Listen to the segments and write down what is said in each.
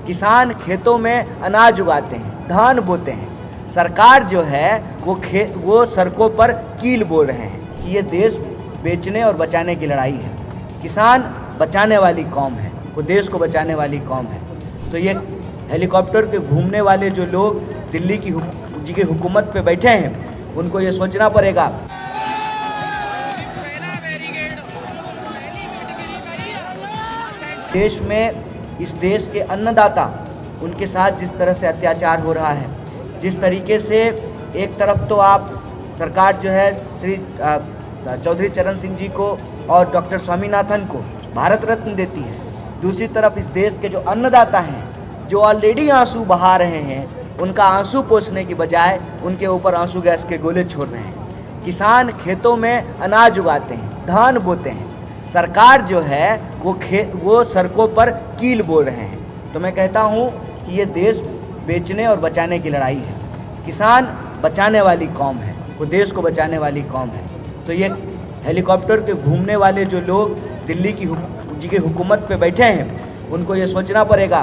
किसान खेतों में अनाज उगाते हैं, धान बोते हैं। सरकार जो है वो सड़कों पर कील बोल रहे हैं कि ये देश बेचने और बचाने की लड़ाई है। किसान बचाने वाली कौम है, वो देश को बचाने वाली कौम है। तो ये हेलीकॉप्टर के घूमने वाले जो लोग दिल्ली की हुकूमत पे बैठे हैं, उनको ये सोचना पड़ेगा। देश में इस देश के अन्नदाता, उनके साथ जिस तरह से अत्याचार हो रहा है, जिस तरीके से एक तरफ तो आप सरकार जो है श्री चौधरी चरण सिंह जी को और डॉक्टर स्वामीनाथन को भारत रत्न देती है, दूसरी तरफ इस देश के जो अन्नदाता हैं, जो ऑलरेडी आंसू बहा रहे हैं, उनका आंसू पोंछने की बजाय उनके ऊपर आंसू गैस के गोले छोड़ रहे हैं। किसान खेतों में अनाज उगाते हैं, धान बोते हैं। सरकार जो है वो सड़कों पर कील बोल रहे हैं। तो मैं कहता हूँ कि ये देश बेचने और बचाने की लड़ाई है। किसान बचाने वाली कौम है, वो देश को बचाने वाली कौम है। तो ये हेलीकॉप्टर के घूमने वाले जो लोग दिल्ली की हुकूमत पे बैठे हैं, उनको ये सोचना पड़ेगा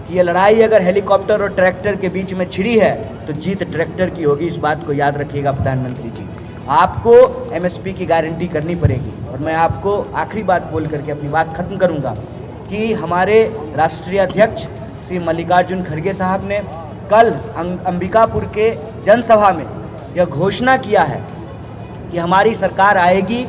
कि ये लड़ाई अगर हेलीकॉप्टर और ट्रैक्टर के बीच में छिड़ी है तो जीत ट्रैक्टर की होगी। इस बात को याद रखिएगा प्रधानमंत्री जी। आपको एमएसपी की गारंटी करनी पड़ेगी। और मैं आपको आखिरी बात बोल करके अपनी बात ख़त्म करूंगा कि हमारे राष्ट्रीय अध्यक्ष श्री मल्लिकार्जुन खड़गे साहब ने कल अंबिकापुर के जनसभा में यह घोषणा किया है कि हमारी सरकार आएगी,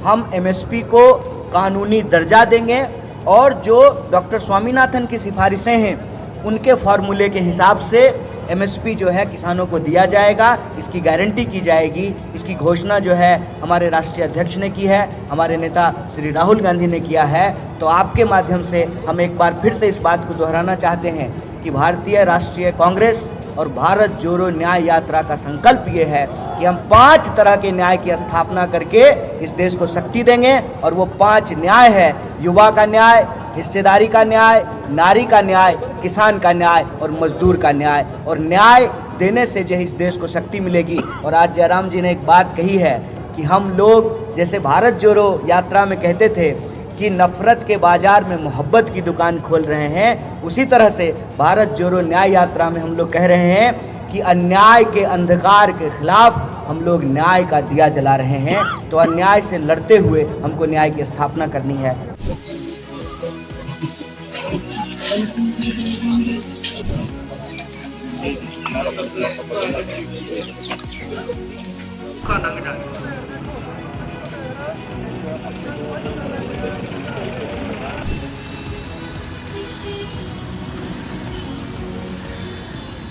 हम एमएसपी को कानूनी दर्जा देंगे और जो डॉक्टर स्वामीनाथन की सिफारिशें हैं उनके फार्मूले के हिसाब से एमएसपी जो है किसानों को दिया जाएगा, इसकी गारंटी की जाएगी। इसकी घोषणा जो है हमारे राष्ट्रीय अध्यक्ष ने की है, हमारे नेता श्री राहुल गांधी ने किया है। तो आपके माध्यम से हम एक बार फिर से इस बात को दोहराना चाहते हैं कि भारतीय राष्ट्रीय कांग्रेस और भारत जोड़ो न्याय यात्रा का संकल्प ये है कि हम 5 तरह के न्याय की स्थापना करके इस देश को शक्ति देंगे। और वो 5 न्याय है: युवा का न्याय, हिस्सेदारी का न्याय, नारी का न्याय, किसान का न्याय और मजदूर का न्याय। और न्याय देने से जो इस देश को शक्ति मिलेगी। और आज जयराम जी ने एक बात कही है कि हम लोग जैसे भारत जोड़ो यात्रा में कहते थे कि नफ़रत के बाज़ार में मोहब्बत की दुकान खोल रहे हैं, उसी तरह से भारत जोड़ो न्याय यात्रा में हम लोग कह रहे हैं कि अन्याय के अंधकार के खिलाफ हम लोग न्याय का दिया जला रहे हैं। तो अन्याय से लड़ते हुए हमको न्याय की स्थापना करनी है।